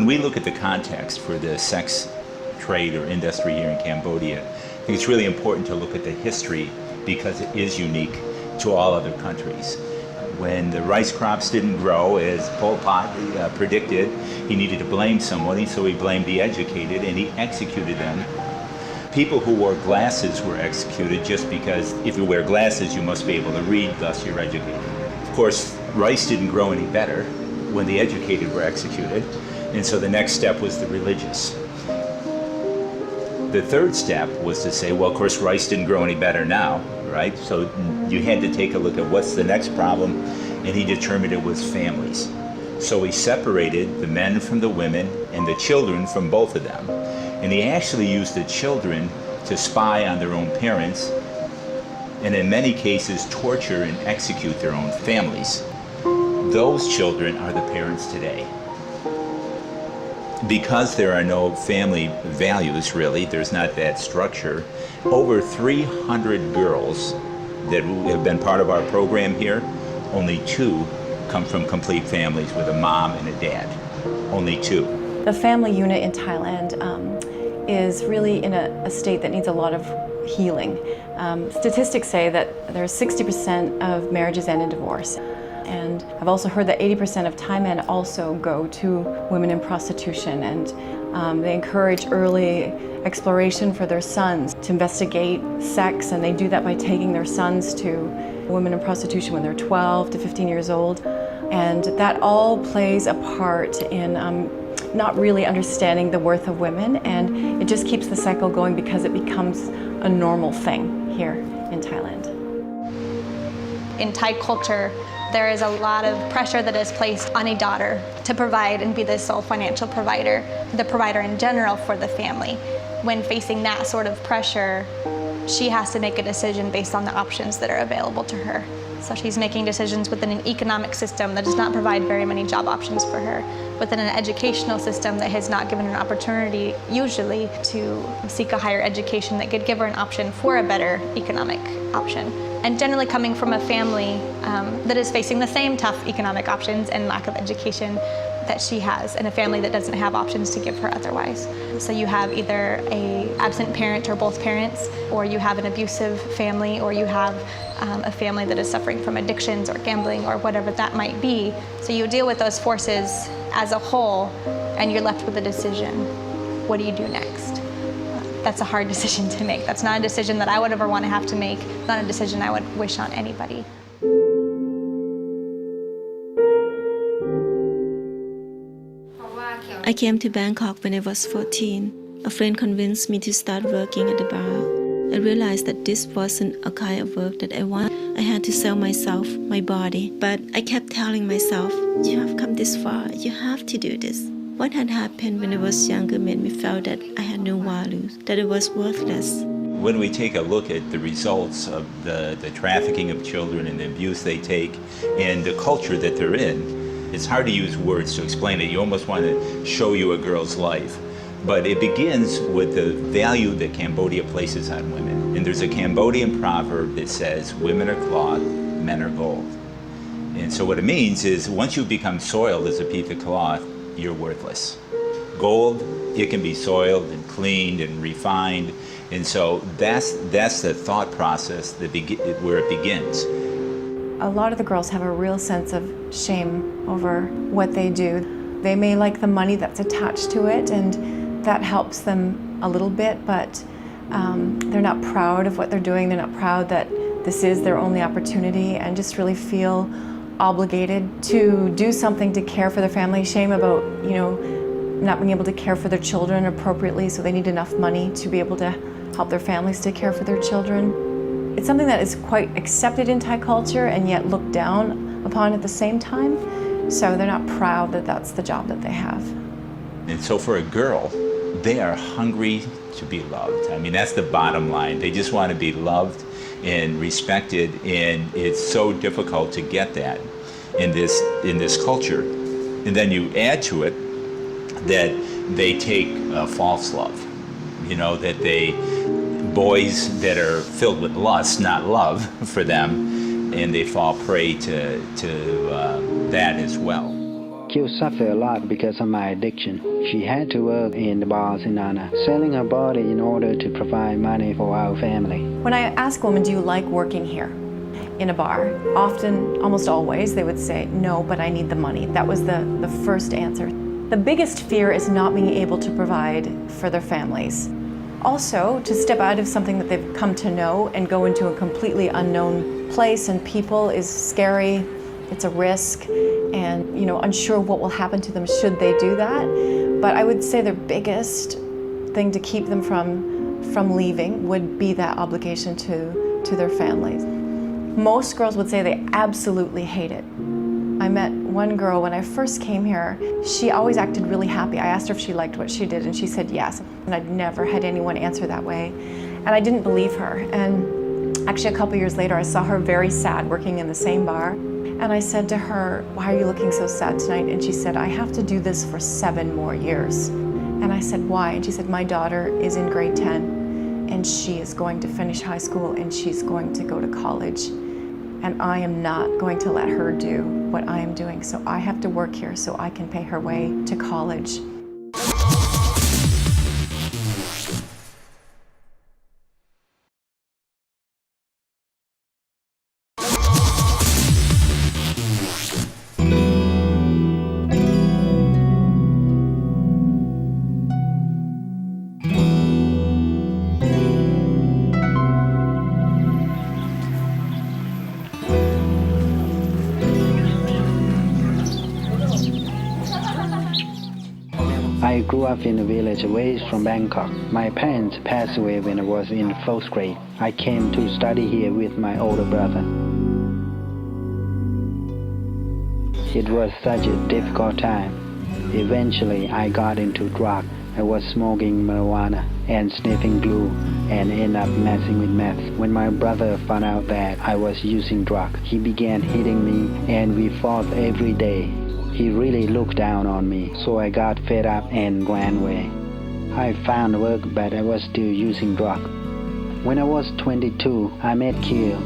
when we look at the context for the sex trade or industry here in Cambodia, I think it's really important to look at the history because it is unique to all other countries. When the rice crops didn't grow, as Pol Pot predicted, he needed to blame somebody, so he blamed the educated and he executed them. People who wore glasses were executed just because if you wear glasses, you must be able to read, thus you're educated. Of course, rice didn't grow any better when the educated were executed, and so the next step was the religious. The third step was to say, well, of course, rice didn't grow any better now, right? So you had to take a look at what's the next problem, and he determined it was families. So he separated the men from the women and the children from both of them. And he actually used the children to spy on their own parents, and in many cases torture and execute their own families. Those children are the parents today. Because there are no family values, really, there's not that structure, over 300 girls that have been part of our program here, only 2 come from complete families with a mom and a dad. Only 2. The family unit in Thailand is really in a state that needs a lot of healing. Statistics say that there's 60% of marriages end in divorce. And I've also heard that 80% of Thai men also go to women in prostitution, and they encourage early exploration for their sons to investigate sex, and they do that by taking their sons to women in prostitution when they're 12 to 15 years old. And that all plays a part in not really understanding the worth of women, and it just keeps the cycle going because it becomes a normal thing here in Thailand. In Thai culture, there is a lot of pressure that is placed on a daughter to provide and be the sole financial provider, the provider in general for the family. When facing that sort of pressure, she has to make a decision based on the options that are available to her. So she's making decisions within an economic system that does not provide very many job options for her, within an educational system that has not given her an opportunity, usually, to seek a higher education that could give her an option for a better economic option. And generally coming from a family that is facing the same tough economic options and lack of education that she has, and a family that doesn't have options to give her otherwise. So you have either an absent parent or both parents, or you have an abusive family, or you have a family that is suffering from addictions or gambling or whatever that might be. So you deal with those forces as a whole, and you're left with a decision. What do you do next? That's a hard decision to make. That's not a decision that I would ever want to have to make. It's not a decision I would wish on anybody. I came to Bangkok when I was 14. A friend convinced me to start working at the bar. I realized that this wasn't a kind of work that I want. I had to sell myself, my body. But I kept telling myself, you have come this far, you have to do this. What had happened when I was younger made me feel that I had no values, that I was worthless. When we take a look at the results of the trafficking of children and the abuse they take and the culture that they're in, it's hard to use words to explain it. You almost want to show you a girl's life. But it begins with the value that Cambodia places on women. And there's a Cambodian proverb that says, women are cloth, men are gold. And so what it means is once you become soiled as a piece of cloth, you're worthless. Gold, it can be soiled and cleaned and refined. And so that's the thought process that where it begins. A lot of the girls have a real sense of shame over what they do. They may like the money that's attached to it, and that helps them a little bit, but they're not proud of what they're doing. They're not proud that this is their only opportunity, and just really feel obligated to do something to care for their family. Shame about, not being able to care for their children appropriately, so they need enough money to be able to help their families to care for their children. It's something that is quite accepted in Thai culture and yet looked down upon at the same time. So they're not proud that that's the job that they have. And so for a girl, they are hungry to be loved. I mean, that's the bottom line. They just want to be loved and respected, and it's so difficult to get that in this culture. And then you add to it that they take false love. That boys that are filled with lust, not love for them, and they fall prey to that as well. Q suffered a lot because of my addiction. She had to work in the bars in Anna, selling her body in order to provide money for our family. When I ask women, do you like working here in a bar? Often, almost always, they would say, no, but I need the money. That was the first answer. The biggest fear is not being able to provide for their families. Also, to step out of something that they've come to know and go into a completely unknown place and people is scary. It's a risk, and unsure what will happen to them should they do that. But I would say their biggest thing to keep them from leaving would be that obligation to their families. Most girls would say they absolutely hate it. I met one girl when I first came here. She always acted really happy. I asked her if she liked what she did, and she said yes. And I'd never had anyone answer that way. And I didn't believe her. And actually, a couple years later, I saw her very sad working in the same bar. And I said to her, why are you looking so sad tonight? And she said, I have to do this for 7 more years. And I said, why? And she said, my daughter is in grade 10, and she is going to finish high school, and she's going to go to college. And I am not going to let her do what I am doing. So I have to work here so I can pay her way to college. I grew up in a village away from Bangkok. My parents passed away when I was in 4th grade. I came to study here with my older brother. It was such a difficult time. Eventually, I got into drugs. I was smoking marijuana and sniffing glue and ended up messing with meth. When my brother found out that I was using drugs, he began hitting me and we fought every day. He really looked down on me, so I got fed up and ran away. I found work, but I was still using drugs. When I was 22, I met Kiel.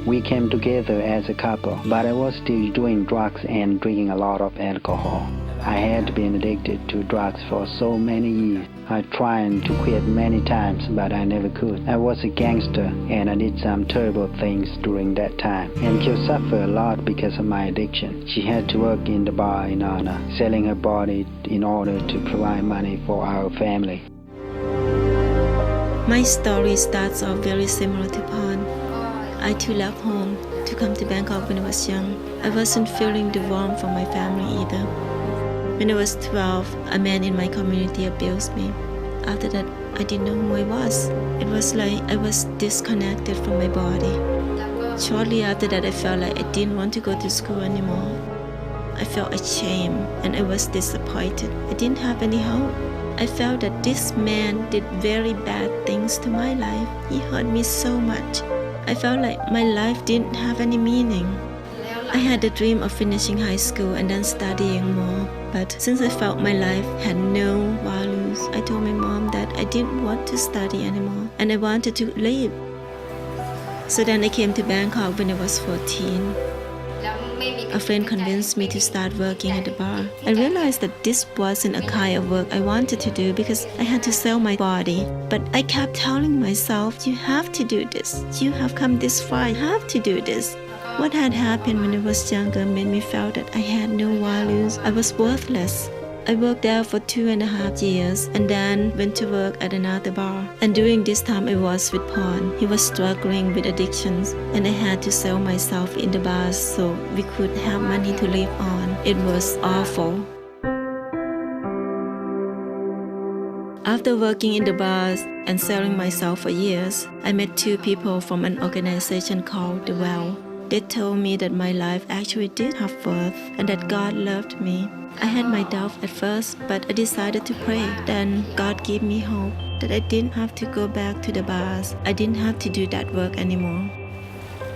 We came together as a couple, but I was still doing drugs and drinking a lot of alcohol. I had been addicted to drugs for so many years. I tried to quit many times, but I never could. I was a gangster, and I did some terrible things during that time. And Kiel suffered a lot because of my addiction. She had to work in the bar in Anna, selling her body in order to provide money for our family. My story starts off very similar to Pon. I too left home to come to Bangkok when I was young. I wasn't feeling the warmth from my family either. When I was 12, a man in my community abused me. After that, I didn't know who I was. It was like I was disconnected from my body. Shortly after that, I felt like I didn't want to go to school anymore. I felt ashamed and I was disappointed. I didn't have any hope. I felt that this man did very bad things to my life. He hurt me so much. I felt like my life didn't have any meaning. I had a dream of finishing high school and then studying more. But since I felt my life had no values, I told my mom that I didn't want to study anymore and I wanted to leave. So then I came to Bangkok when I was 14. A friend convinced me to start working at the bar. I realized that this wasn't a kind of work I wanted to do because I had to sell my body. But I kept telling myself, you have to do this. You have come this far, you have to do this. What had happened when I was younger made me feel that I had no values. I was worthless. I worked there for 2.5 years and then went to work at another bar. And during this time I was with Pon. He was struggling with addictions and I had to sell myself in the bars so we could have money to live on. It was awful. After working in the bars and selling myself for years, I met 2 people from an organization called The Well. They told me that my life actually did have worth and that God loved me. I had my doubt at first, but I decided to pray. Then God gave me hope that I didn't have to go back to the bars. I didn't have to do that work anymore.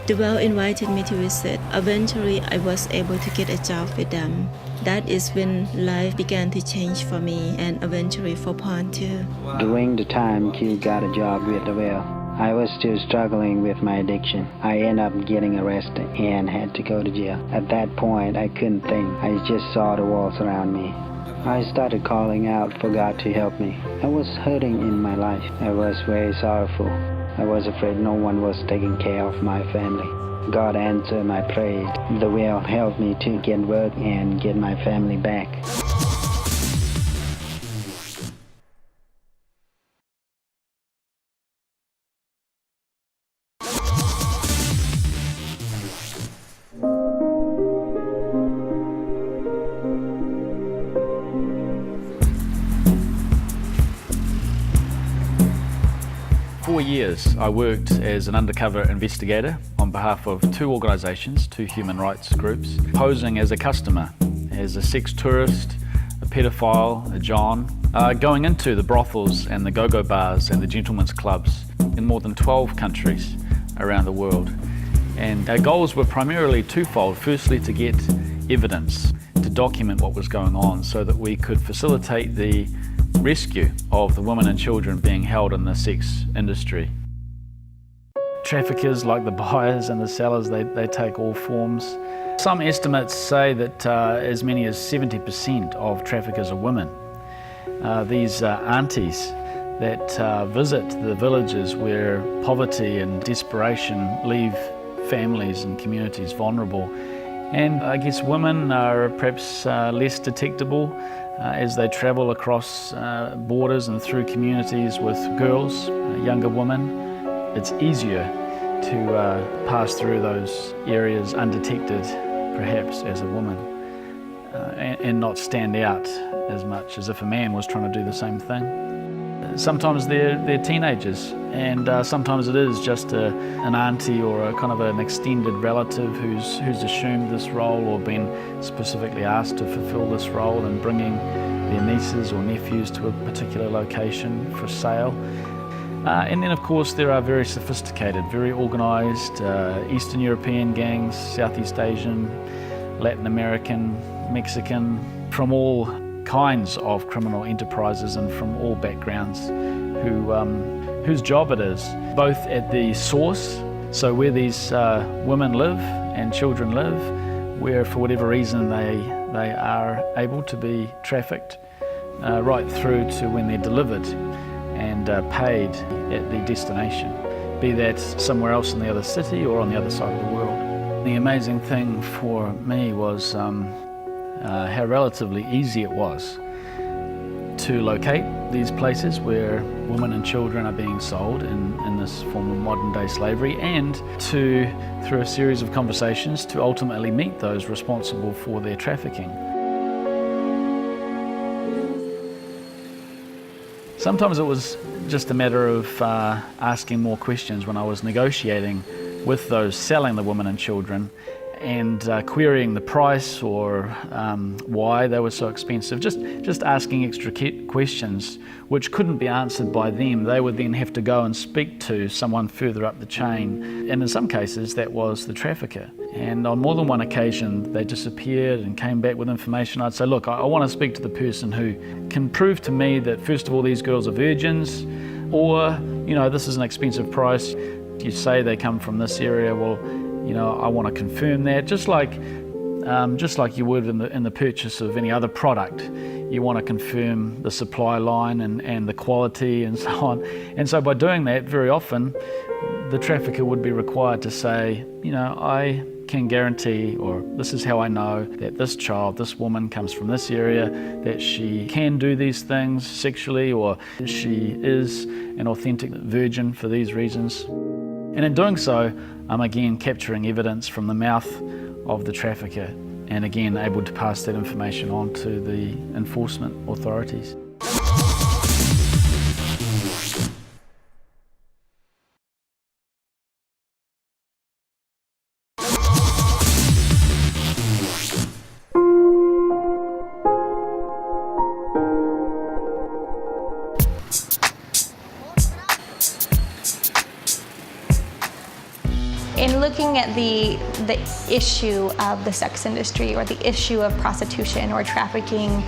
The Well invited me to visit. Eventually, I was able to get a job with them. That is when life began to change for me and eventually for Pon too. During the time Kiel got a job with the Well, I was still struggling with my addiction. I ended up getting arrested and had to go to jail. At that point, I couldn't think. I just saw the walls around me. I started calling out for God to help me. I was hurting in my life. I was very sorrowful. I was afraid no one was taking care of my family. God answered my prayer. The will helped me to get work and get my family back. For 4 years, I worked as an undercover investigator on behalf of 2 organisations, 2 human rights groups, posing as a customer, as a sex tourist, a pedophile, a John, going into the brothels and the go-go bars and the gentlemen's clubs in more than 12 countries around the world. And our goals were primarily twofold. Firstly, to get evidence, to document what was going on so that we could facilitate the rescue of the women and children being held in the sex industry. Traffickers, like the buyers and the sellers, they take all forms. Some estimates say that as many as 70% of traffickers are women. These aunties that visit the villages where poverty and desperation leave families and communities vulnerable. And I guess women are perhaps less detectable as they travel across borders and through communities with girls, younger women. It's easier to pass through those areas undetected, perhaps, as a woman, and not stand out as much as if a man was trying to do the same thing. Sometimes they're teenagers, and sometimes it is just an auntie or a kind of an extended relative who's assumed this role or been specifically asked to fulfill this role and bringing their nieces or nephews to a particular location for sale. And then of course there are very sophisticated, very organised Eastern European gangs, Southeast Asian, Latin American, Mexican, from all kinds of criminal enterprises and from all backgrounds whose job it is, both at the source, so where these women live and children live, where for whatever reason they are able to be trafficked, right through to when they're delivered and paid at the destination, be that somewhere else in the other city or on the other side of the world. The amazing thing for me was how relatively easy it was to locate these places where women and children are being sold in this form of modern day slavery, and to, through a series of conversations, to ultimately meet those responsible for their trafficking. Sometimes it was just a matter of asking more questions when I was negotiating with those selling the women and children, and querying the price or why they were so expensive, just asking extra questions which couldn't be answered by them. They would then have to go and speak to someone further up the chain, and in some cases that was the trafficker. And on more than one occasion they disappeared and came back with information. I'd say, look, I want to speak to the person who can prove to me that first of all these girls are virgins, or this is an expensive price. You say they come from this area, well, I want to confirm that, just like you would in the purchase of any other product. You want to confirm the supply line and the quality and so on. And so by doing that, very often the trafficker would be required to say, I can guarantee, or this is how I know that this child, this woman comes from this area, that she can do these things sexually, or she is an authentic virgin for these reasons. And in doing so, I'm again capturing evidence from the mouth of the trafficker, and again able to pass that information on to the enforcement authorities. In looking at the issue of the sex industry or the issue of prostitution or trafficking,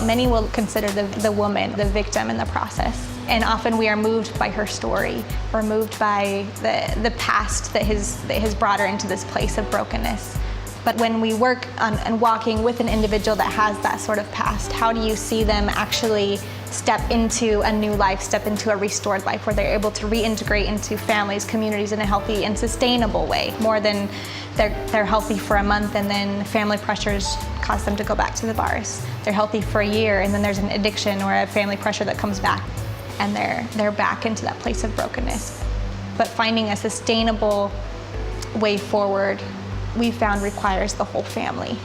many will consider the woman the victim in the process. And often we are moved by her story. We're moved by the past that has brought her into this place of brokenness. But when we work on walking with an individual that has that sort of past, how do you see them actually step into a new life, step into a restored life where they're able to reintegrate into families, communities in a healthy and sustainable way, more than they're healthy for a month and then family pressures cause them to go back to the bars. They're healthy for a year and then there's an addiction or a family pressure that comes back and they're back into that place of brokenness. But finding a sustainable way forward, we found requires the whole family.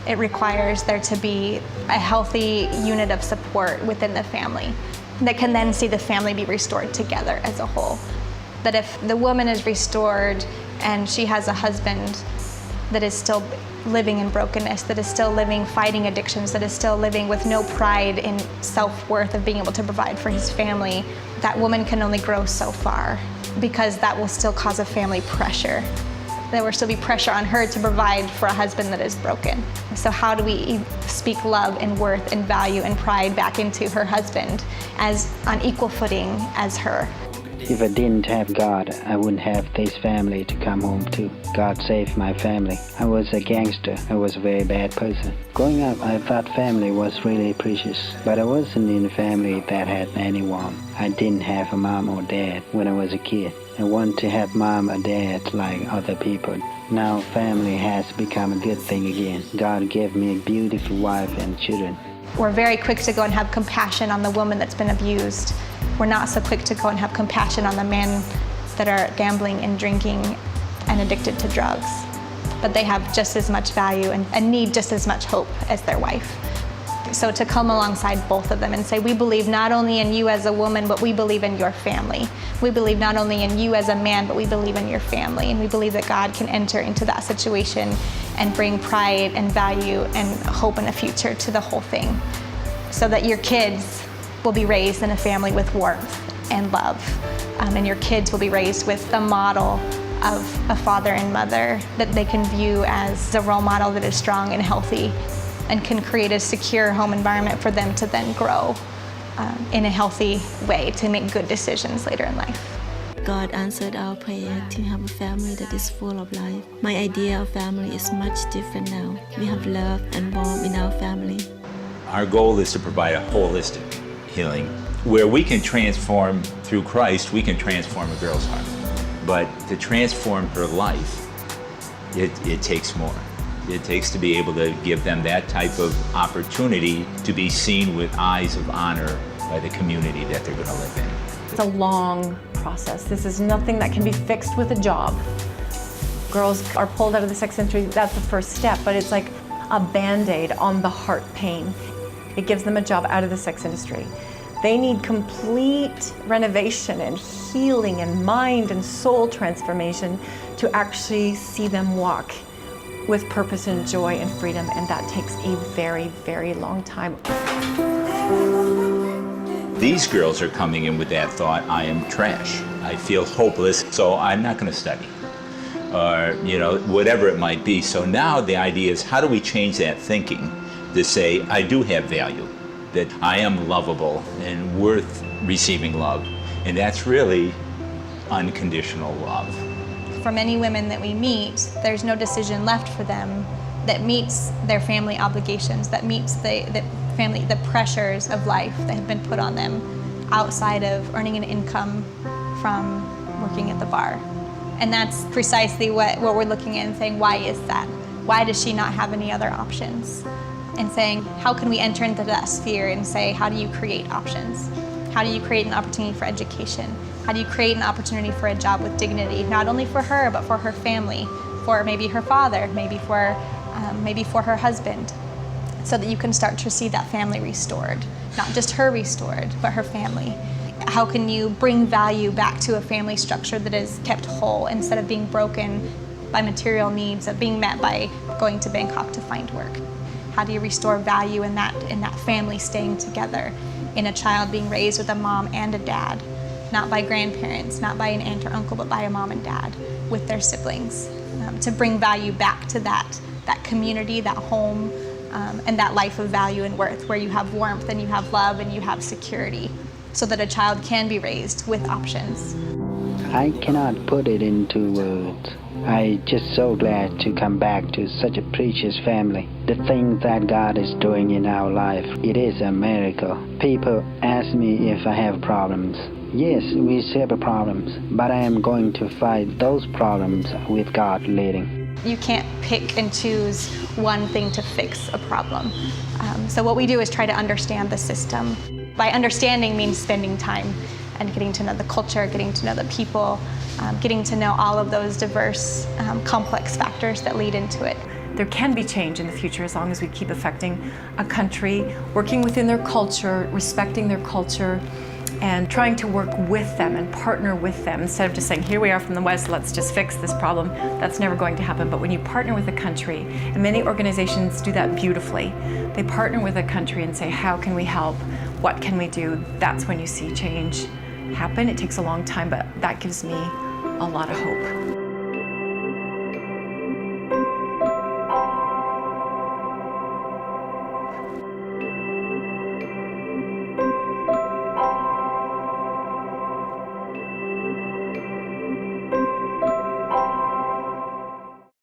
It requires there to be a healthy unit of support within the family that can then see the family be restored together as a whole. That if the woman is restored and she has a husband that is still living in brokenness, that is still living fighting addictions, that is still living with no pride in self-worth of being able to provide for his family, that woman can only grow so far because that will still cause a family pressure. There will still be pressure on her to provide for a husband that is broken. So how do we speak love and worth and value and pride back into her husband as on equal footing as her? If I didn't have God, I wouldn't have this family to come home to. God saved my family. I was a gangster. I was a very bad person. Growing up, I thought family was really precious, but I wasn't in a family that had anyone. I didn't have a mom or dad when I was a kid. I want to have mom or dad like other people. Now family has become a good thing again. God gave me a beautiful wife and children. We're very quick to go and have compassion on the woman that's been abused. We're not so quick to go and have compassion on the men that are gambling and drinking and addicted to drugs. But they have just as much value and need just as much hope as their wife. So to come alongside both of them and say, we believe not only in you as a woman, but we believe in your family. We believe not only in you as a man, but we believe in your family. And we believe that God can enter into that situation and bring pride and value and hope and a future to the whole thing. So that your kids will be raised in a family with warmth and love. And your kids will be raised with the model of a father and mother that they can view as a role model that is strong and healthy and can create a secure home environment for them to then grow in a healthy way to make good decisions later in life. God answered our prayer to have a family that is full of life. My idea of family is much different now. We have love and warmth in our family. Our goal is to provide a holistic healing where we can transform through Christ, we can transform a girl's heart. But to transform her life, it takes more. It takes to be able to give them that type of opportunity to be seen with eyes of honor by the community that they're going to live in. It's a long process. This is nothing that can be fixed with a job. Girls are pulled out of the sex industry, that's the first step, but it's like a Band-Aid on the heart pain. It gives them a job out of the sex industry. They need complete renovation and healing and mind and soul transformation to actually see them walk with purpose and joy and freedom, and that takes a very, very long time. These girls are coming in with that thought, I am trash. I feel hopeless, so I'm not going to study. Or, whatever it might be. So now the idea is, how do we change that thinking to say, I do have value, that I am lovable and worth receiving love. And that's really unconditional love. For many women that we meet, there's no decision left for them that meets their family obligations, that meets the pressures of life that have been put on them outside of earning an income from working at the bar. And that's precisely what we're looking at and saying, why is that? Why does she not have any other options? And saying, how can we enter into that sphere and say, how do you create options? How do you create an opportunity for education? How do you create an opportunity for a job with dignity, not only for her, but for her family, for maybe her father, maybe for her husband, so that you can start to see that family restored, not just her restored, but her family. How can you bring value back to a family structure that is kept whole instead of being broken by material needs, of being met by going to Bangkok to find work? How do you restore value in that family staying together, in a child being raised with a mom and a dad, not by grandparents, not by an aunt or uncle, but by a mom and dad with their siblings, to bring value back to that community, that home, and that life of value and worth where you have warmth and you have love and you have security, so that a child can be raised with options. I cannot put it into words. I'm just so glad to come back to such a precious family. The things that God is doing in our life, it is a miracle. People ask me if I have problems. Yes, we have problems, but I am going to fight those problems with God leading. You can't pick and choose one thing to fix a problem. So what we do is try to understand the system. By understanding means spending time and getting to know the culture, getting to know the people, getting to know all of those diverse, complex factors that lead into it. There can be change in the future as long as we keep affecting a country, working within their culture, respecting their culture, and trying to work with them and partner with them instead of just saying, here we are from the West, let's just fix this problem. That's never going to happen. But when you partner with a country, and many organizations do that beautifully, they partner with a country and say, how can we help? What can we do? That's when you see change happen. It takes a long time, but that gives me a lot of hope.